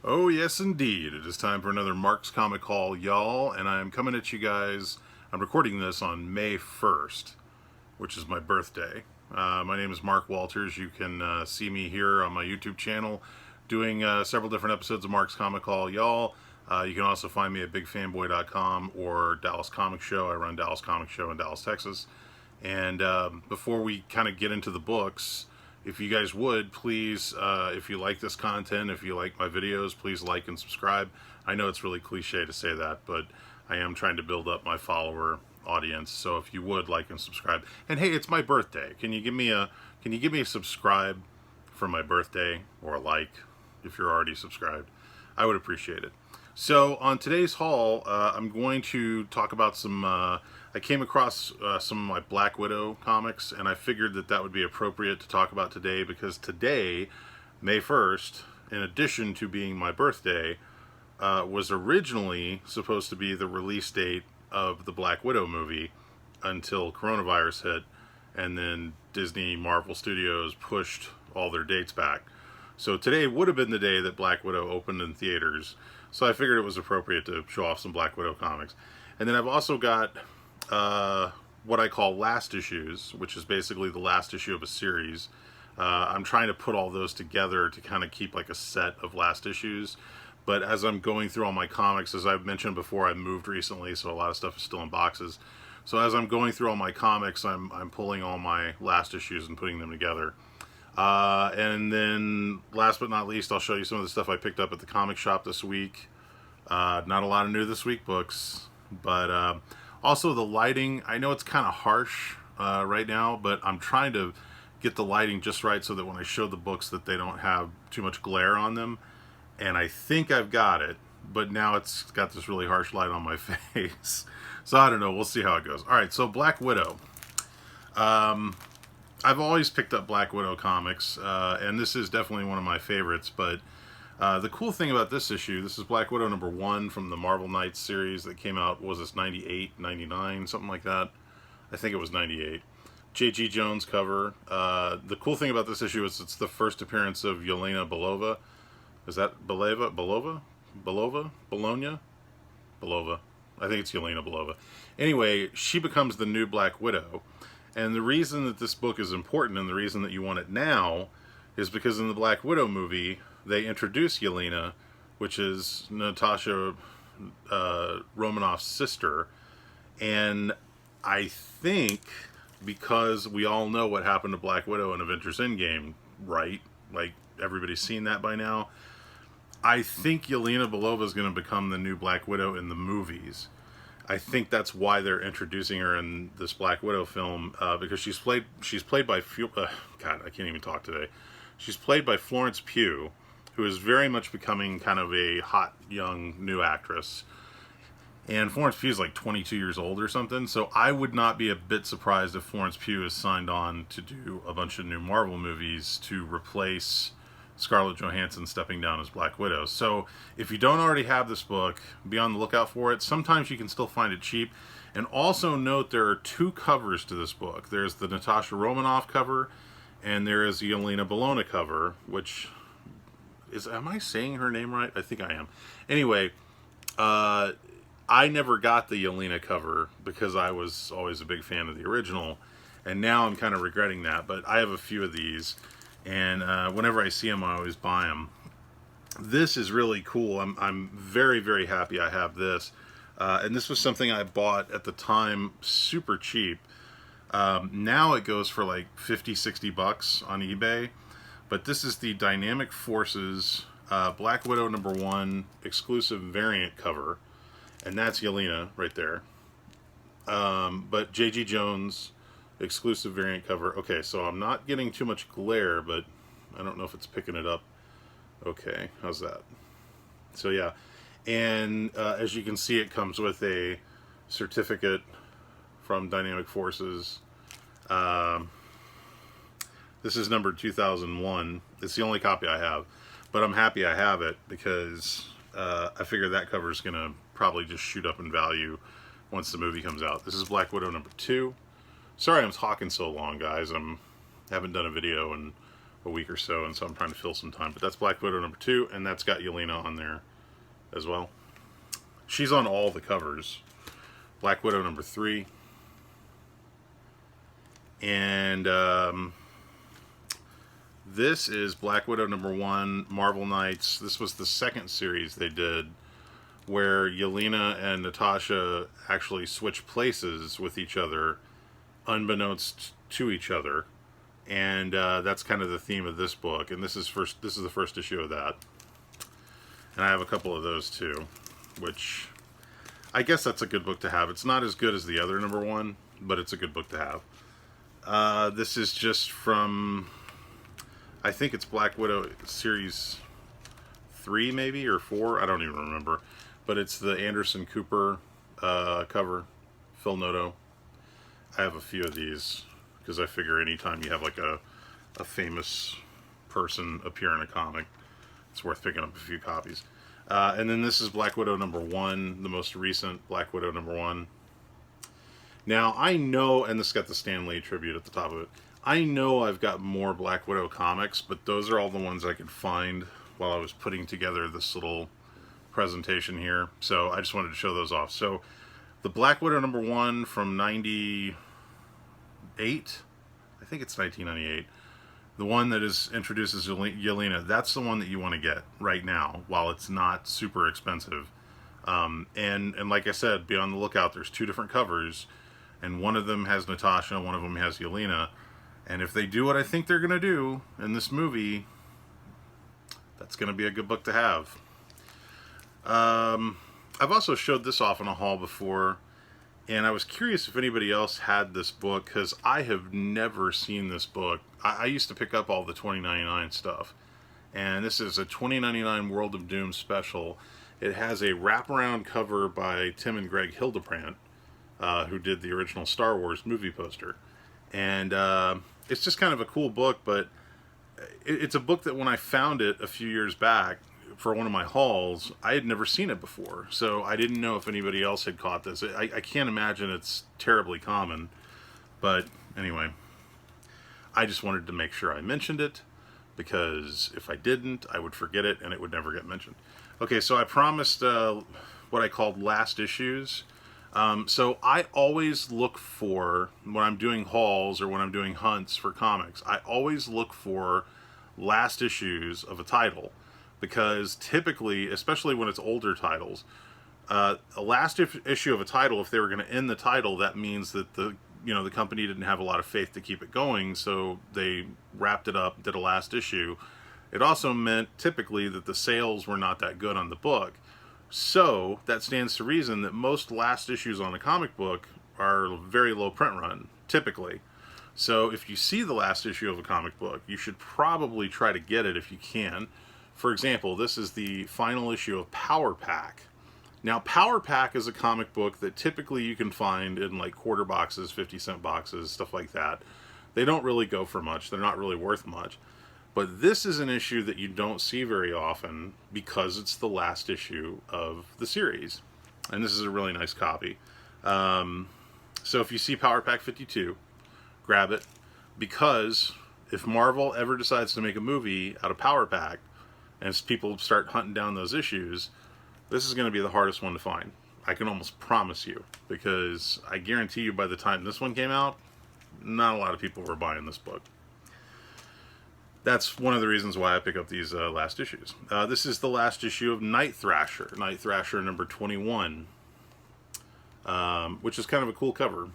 Oh, yes, indeed. It is time for another Mark's Comic Haul, y'all, and I'm coming at you guys. I'm recording this on May 1st, which is my birthday. My name is Mark Walters. You can see me here on my YouTube channel doing several different episodes of Mark's Comic Haul, y'all. You can also find me at bigfanboy.com or Dallas Comic Show. I run Dallas Comic Show in Dallas, Texas. And before we kind of get into the books, if you guys would, please, if you like this content, if you like my videos, please like and subscribe. I know it's really cliche to say that, but I am trying to build up my follower audience. So if you would like and subscribe, and hey, it's my birthday. Can you give me a subscribe for my birthday, or a like if you're already subscribed? I would appreciate it. So on today's haul, I'm going to talk about some. I came across some of my Black Widow comics, and I figured that would be appropriate to talk about today because today, May 1st, in addition to being my birthday, was originally supposed to be the release date of the Black Widow movie until coronavirus hit, and then Disney Marvel Studios pushed all their dates back. So today would have been the day that Black Widow opened in theaters. So I figured it was appropriate to show off some Black Widow comics. And then I've also got what I call last issues, which is basically the last issue of a series. I'm trying to put all those together to kind of keep like a set of last issues. But as I'm going through all my comics, as I've mentioned before, I moved recently, so a lot of stuff is still in boxes. So as I'm going through all my comics, I'm pulling all my last issues and putting them together. And then, last but not least, I'll show you some of the stuff I picked up at the comic shop this week. Not a lot of new this week books, but also the lighting. I know it's kind of harsh right now, but I'm trying to get the lighting just right so that when I show the books that they don't have too much glare on them. And I think I've got it, but now it's got this really harsh light on my face. So I don't know. We'll see how it goes. All right, so Black Widow. I've always picked up Black Widow comics, and this is definitely one of my favorites, but the cool thing about this issue, this is Black Widow number 1 from the Marvel Knights series that came out, was this 98, 99, something like that? I think it was 98. J.G. Jones cover. The cool thing about this issue is it's the first appearance of Yelena Belova. Is that Belova? Belova? Belova? Bologna? Belova. I think it's Yelena Belova. Anyway, she becomes the new Black Widow. And the reason that this book is important and the reason that you want it now is because in the Black Widow movie, they introduce Yelena, which is Natasha Romanoff's sister. And I think because we all know what happened to Black Widow in Avengers Endgame, right? Like, everybody's seen that by now. I think Yelena Belova is going to become the new Black Widow in the movies. I think that's why they're introducing her in this Black Widow film, because she's played by God, I can't even talk today. She's played by Florence Pugh, who is very much becoming kind of a hot young new actress. And Florence Pugh is like 22 years old or something, so I would not be a bit surprised if Florence Pugh is signed on to do a bunch of new Marvel movies to replace Scarlett Johansson stepping down as Black Widow. So if you don't already have this book, be on the lookout for it. Sometimes you can still find it cheap. And also note there are 2 covers to this book. There's the Natasha Romanoff cover, and there is the Yelena Belova cover, which is, am I saying her name right? I think I am. Anyway, I never got the Yelena cover because I was always a big fan of the original, and now I'm kind of regretting that, but I have a few of these. And whenever I see them, I always buy them. This is really cool. I'm very, very happy I have this. And this was something I bought at the time super cheap. Now it goes for like 50, 60 bucks on eBay. But this is the Dynamic Forces Black Widow number 1 exclusive variant cover. And that's Yelena right there. But J.G. Jones exclusive variant cover. Okay, so I'm not getting too much glare, but I don't know if it's picking it up. Okay, how's that? So yeah, and as you can see, it comes with a certificate from Dynamic Forces. This is number 2001. It's the only copy I have, but I'm happy I have it because I figure that cover is going to probably just shoot up in value once the movie comes out. This is Black Widow number 2. Sorry I'm talking so long, guys. Haven't done a video in a week or so, and so I'm trying to fill some time. But that's Black Widow number 2, and that's got Yelena on there as well. She's on all the covers. Black Widow number 3. And this is Black Widow number 1, Marvel Knights. This was the second series they did, where Yelena and Natasha actually switch places with each other, unbeknownst to each other. And that's kind of the theme of this book. And this is the first issue of that. And I have a couple of those too, which I guess that's a good book to have. It's not as good as the other number 1, but it's a good book to have. This is just from, I think it's Black Widow series 3 maybe, or 4, I don't even remember. But it's the Anderson Cooper cover, Phil Noto. I have a few of these, because I figure anytime you have like a famous person appear in a comic, it's worth picking up a few copies. And then this is Black Widow number 1, the most recent Black Widow number 1. Now, I know, and this got the Stan Lee tribute at the top of it, I know I've got more Black Widow comics, but those are all the ones I could find while I was putting together this little presentation here. So I just wanted to show those off. So the Black Widow number 1 from 98, I think it's 1998, the one that introduces Yelena, that's the one that you want to get right now while it's not super expensive. And like I said, be on the lookout. There's 2 different covers, and one of them has Natasha, one of them has Yelena. And if they do what I think they're going to do in this movie, that's going to be a good book to have. I've also showed this off in a haul before, and I was curious if anybody else had this book, because I have never seen this book. I used to pick up all the $20.99 stuff, and this is a $20.99 World of Doom special. It has a wraparound cover by Tim and Greg Hildebrandt, who did the original Star Wars movie poster. And it's just kind of a cool book, but it's a book that when I found it a few years back for one of my hauls, I had never seen it before. So I didn't know if anybody else had caught this. I can't imagine it's terribly common. But anyway, I just wanted to make sure I mentioned it, because if I didn't, I would forget it and it would never get mentioned. Okay, so I promised what I called last issues. So I always look for, when I'm doing hauls or when I'm doing hunts for comics, I always look for last issues of a title, because typically, especially when it's older titles, a last issue of a title, if they were going to end the title, that means that the company didn't have a lot of faith to keep it going, so they wrapped it up, did a last issue. It also meant typically that the sales were not that good on the book. So that stands to reason that most last issues on a comic book are very low print run, typically. So if you see the last issue of a comic book, you should probably try to get it if you can. For example, this is the final issue of Power Pack. Now, Power Pack is a comic book that typically you can find in like quarter boxes, 50-cent boxes, stuff like that. They don't really go for much. They're not really worth much. But this is an issue that you don't see very often because it's the last issue of the series. And this is a really nice copy. So if you see Power Pack 52, grab it. Because if Marvel ever decides to make a movie out of Power Pack, and as people start hunting down those issues, this is going to be the hardest one to find. I can almost promise you. Because I guarantee you by the time this one came out, not a lot of people were buying this book. That's one of the reasons why I pick up these last issues. This is the last issue of Night Thrasher. Night Thrasher number 21. Which is kind of a cool cover.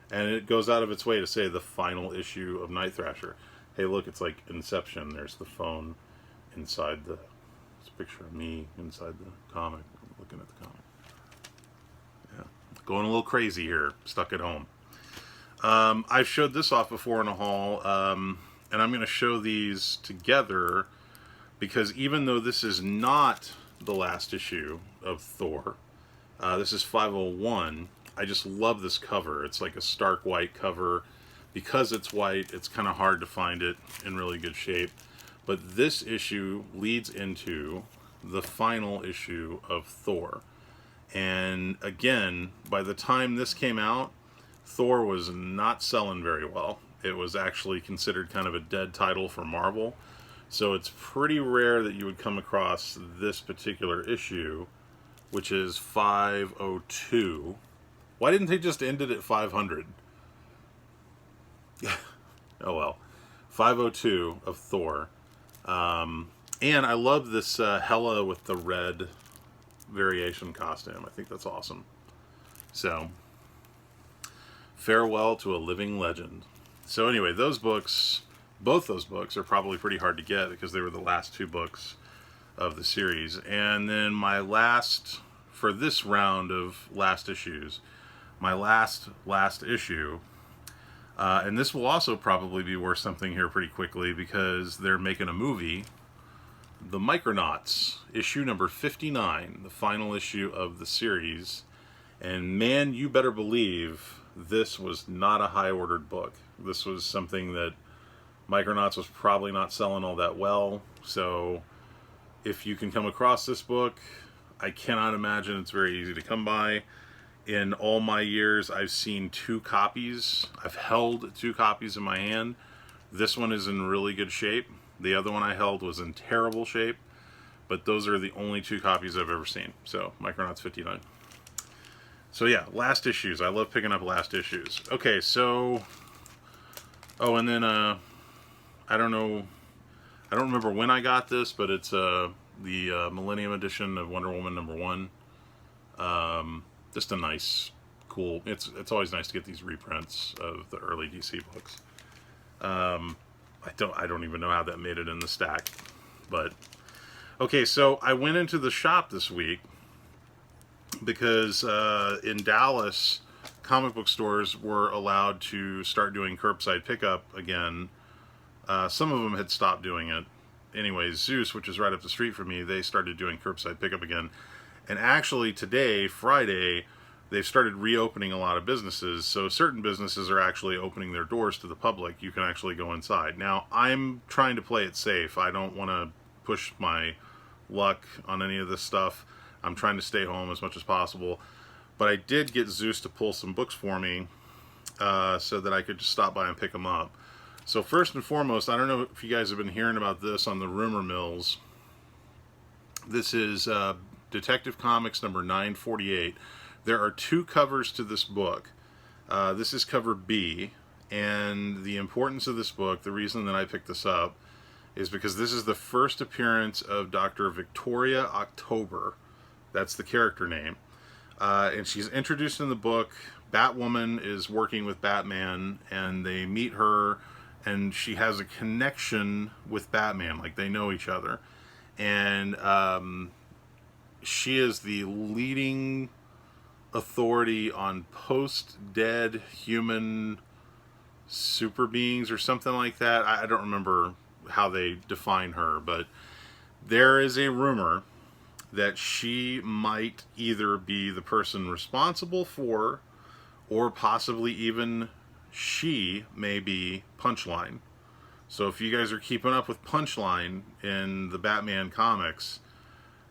And it goes out of its way to say the final issue of Night Thrasher. Hey, look, it's like Inception. There's the phone inside the... It's a picture of me inside the comic. I'm looking at the comic. Yeah. Going a little crazy here. Stuck at home. I've showed this off before in a haul, and I'm going to show these together because even though this is not the last issue of Thor, this is 501, I just love this cover. It's like a stark white cover. Because it's white, it's kind of hard to find it in really good shape. But this issue leads into the final issue of Thor. And again, by the time this came out, Thor was not selling very well. It was actually considered kind of a dead title for Marvel. So it's pretty rare that you would come across this particular issue, which is 502. Why didn't they just end it at 500? Oh well. 502 of Thor. And I love this Hela with the red variation costume. I think that's awesome. So, farewell to a living legend. So anyway, those books, both those books, are probably pretty hard to get because they were the last two books of the series. And then my last, for this round of last issues, my last issue, and this will also probably be worth something here pretty quickly because they're making a movie, The Micronauts, issue number 59, the final issue of the series. And man, you better believe this was not a high-ordered book. This was something that Micronauts was probably not selling all that well. So if you can come across this book, I cannot imagine it's very easy to come by. In all my years, I've seen 2 copies. I've held 2 copies in my hand. This one is in really good shape. The other one I held was in terrible shape. But those are the only 2 copies I've ever seen. So, Micronauts 59. So yeah, last issues. I love picking up last issues. Okay, so... Oh, and then, I don't know... I don't remember when I got this, but it's the Millennium Edition of Wonder Woman #1. Just a nice, cool... It's always nice to get these reprints of the early DC books. I don't even know how that made it in the stack. But, okay, so I went into the shop this week because in Dallas, comic book stores were allowed to start doing curbside pickup again. Some of them had stopped doing it. Anyways, Zeus, which is right up the street from me, they started doing curbside pickup again. And actually today, Friday, they've started reopening a lot of businesses. So certain businesses are actually opening their doors to the public. You can actually go inside. Now, I'm trying to play it safe. I don't want to push my luck on any of this stuff. I'm trying to stay home as much as possible. But I did get Zeus to pull some books for me so that I could just stop by and pick them up. So first and foremost, I don't know if you guys have been hearing about this on the rumor mills. This is Detective Comics number 948. There are 2 covers to this book. This is cover B, and the importance of this book, the reason that I picked this up, is because this is the first appearance of Dr. Victoria October. That's the character name. And she's introduced in the book. Batwoman is working with Batman, and they meet her, and she has a connection with Batman, like they know each other. And she is the leading authority on post-dead human super beings or something like that. I don't remember how they define her, but there is a rumor that she might either be the person responsible for, or possibly even she may be Punchline. So if you guys are keeping up with Punchline in the Batman comics,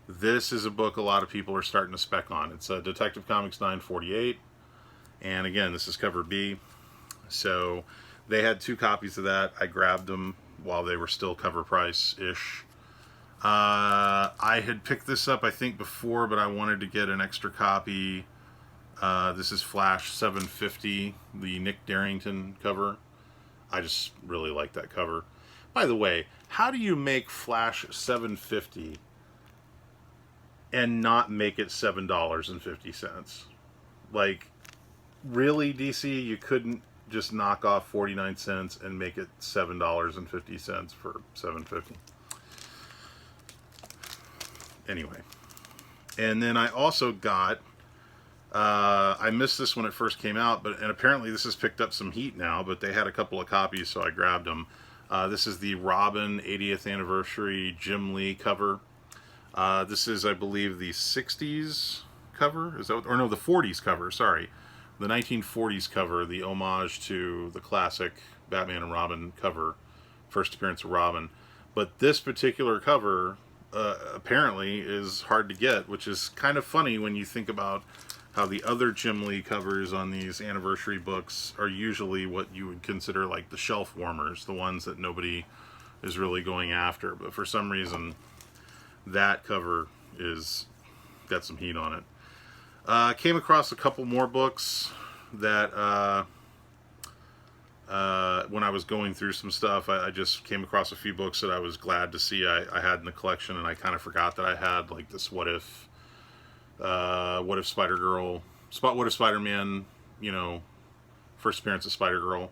this is a book a lot of people are starting to spec on. It's Detective Comics 948, and again, this is cover B. So they had 2 copies of that. I grabbed them while they were still cover price-ish. I had picked this up, I think, before, but I wanted to get an extra copy. This is Flash 750, the Nick Darrington cover. I just really like that cover. By the way, how do you make Flash 750 and not make it $7.50? Like, really, DC? You couldn't just knock off 49 cents and make it $7.50 for $7.50? Anyway. And then I also got... I missed this when it first came out, and apparently this has picked up some heat now, but they had a couple of copies, so I grabbed them. This is the Robin 80th Anniversary Jim Lee cover. This is, I believe, the 60s cover? Is that, or no, the 40s cover, sorry. The 1940s cover, the homage to the classic Batman and Robin cover, first appearance of Robin. But this particular cover, apparently, is hard to get, which is kind of funny when you think about how the other Jim Lee covers on these anniversary books are usually what you would consider like the shelf warmers, the ones that nobody is really going after. But for some reason, that cover is got some heat on it. Came across a couple more books that when I was going through some stuff, I just came across a few books that I was glad to see I had in the collection, and I kind of forgot that I had, like this What If Spider-Girl, What If Spider-Man, you know, first appearance of Spider-Girl,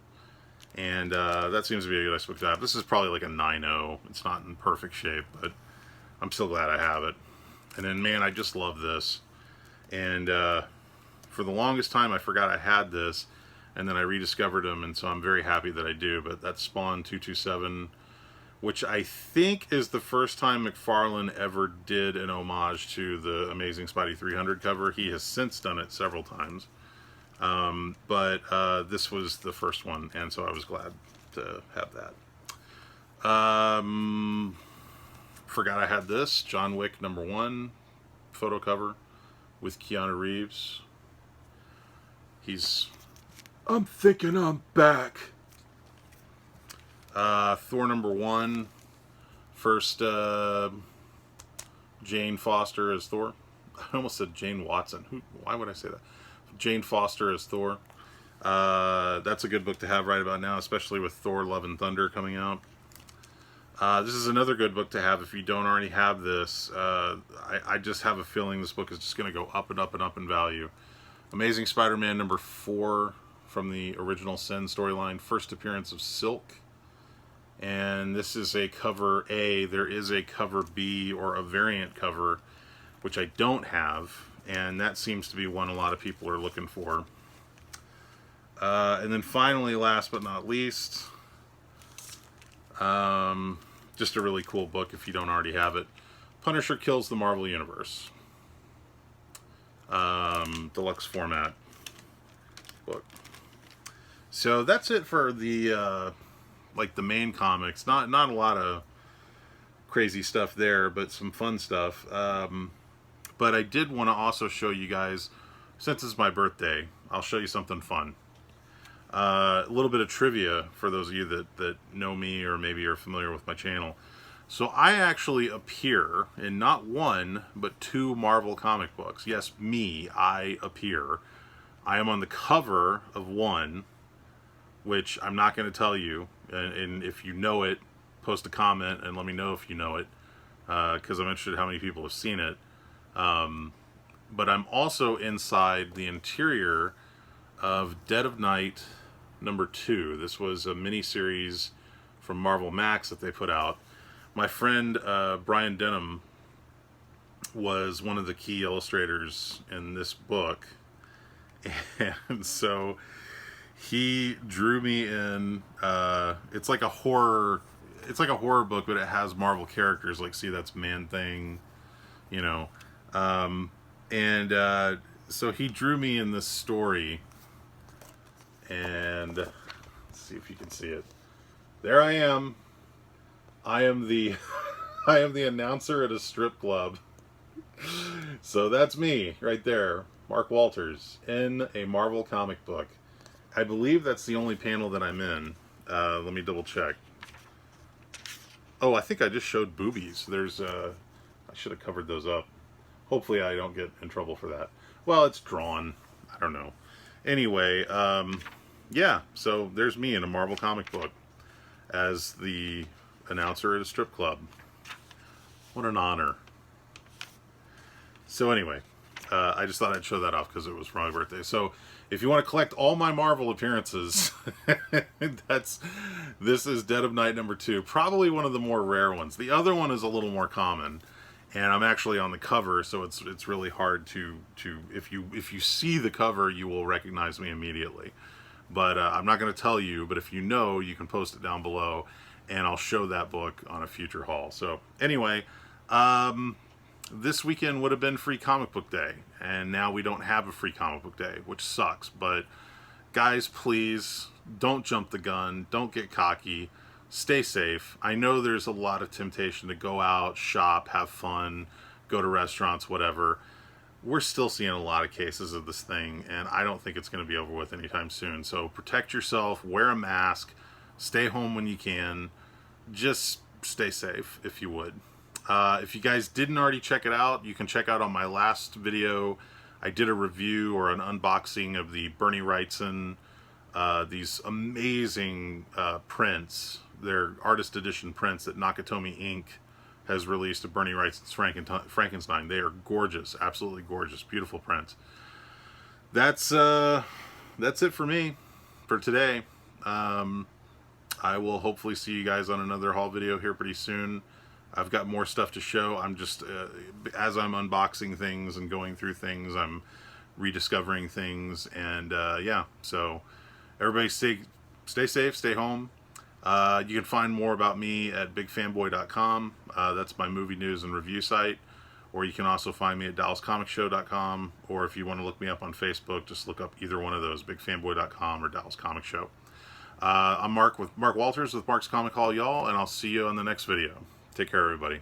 and that seems to be a good nice book to have. This is probably like a 9.0. It's not in perfect shape, but I'm still glad I have it. And then, man, I just love this. And for the longest time, I forgot I had this, and then I rediscovered them, and so I'm very happy that I do. But that's Spawn 227, which I think is the first time McFarlane ever did an homage to the Amazing Spidey 300 cover. He has since done it several times, but this was the first one, and so I was glad to have that. Forgot I had this, John Wick #1 photo cover with Keanu Reeves. I'm thinking I'm back. Thor #1, first Jane Foster as Thor. I almost said Jane Watson. Why would I say that? Jane Foster as Thor. That's a good book to have right about now, especially with Thor Love and Thunder coming out. This is another good book to have if you don't already have this. I just have a feeling this book is just going to go up and up and up in value. Amazing Spider-Man #4 from the original Sin storyline, first appearance of Silk. And this is a cover A. There is a cover B, or a variant cover, which I don't have, and that seems to be one a lot of people are looking for. And then finally, last but not least, just a really cool book if you don't already have it, Punisher Kills the Marvel Universe. Deluxe format book. So that's it for the like the main comics. Not a lot of crazy stuff there, but some fun stuff. But I did want to also show you guys, since it's my birthday, I'll show you something fun. A little bit of trivia for those of you that know me or maybe are familiar with my channel. So I actually appear in not one, but 2 Marvel comic books. Yes, me, I appear. I am on the cover of one, which I'm not going to tell you. And if you know it, post a comment and let me know if you know it, because I'm interested in how many people have seen it. But I'm also inside the interior of Dead of Night #2. This was a mini-series from Marvel Max that they put out. My friend Brian Denham was one of the key illustrators in this book, and so he drew me in. It's like a horror book, but it has Marvel characters. Like, see, that's Man-Thing, you know. So he drew me in this story, and let's see if you can see it. There I am. I am the announcer at a strip club. So that's me right there, Mark Walters, in a Marvel comic book. I believe that's the only panel that I'm in. Let me double check. Oh, I think I just showed boobies. I should have covered those up. Hopefully I don't get in trouble for that. Well, it's drawn. I don't know. Anyway, yeah, so there's me in a Marvel comic book as the announcer at a strip club. What an honor. So anyway, I just thought I'd show that off because it was for my birthday. So if you want to collect all my Marvel appearances, this is Dead of Night #2. Probably one of the more rare ones. The other one is a little more common, and I'm actually on the cover, so it's really hard to if you see the cover, you will recognize me immediately. But I'm not going to tell you, but if you know, you can post it down below, and I'll show that book on a future haul. So anyway, this weekend would have been Free Comic Book Day, and now we don't have a Free Comic Book Day, which sucks. But guys, please don't jump the gun. Don't get cocky. Stay safe. I know there's a lot of temptation to go out, shop, have fun, go to restaurants, whatever. we're still seeing a lot of cases of this thing, and I don't think it's going to be over with anytime soon. So protect yourself, wear a mask, stay home when you can, just stay safe if you would. If you guys didn't already check it out, you can check out on my last video. I did a review or an unboxing of the Bernie Wrightson, these amazing prints. They're artist edition prints that Nakatomi Inc. has released of Bernie Wrightson's Frankenstein. They are gorgeous, absolutely gorgeous, beautiful prints. That's it for me for today. I will hopefully see you guys on another haul video here pretty soon. I've got more stuff to show. I'm just, as I'm unboxing things and going through things, I'm rediscovering things, and yeah, so everybody stay safe, stay home. You can find more about me at bigfanboy.com. That's my movie news and review site. Or you can also find me at DallasComicShow.com, or if you want to look me up on Facebook, just look up either one of those, bigfanboy.com or Dallas Comic Show. I'm Mark Walters with Mark's Comic Hall, y'all, and I'll see you on the next video. Take care, everybody.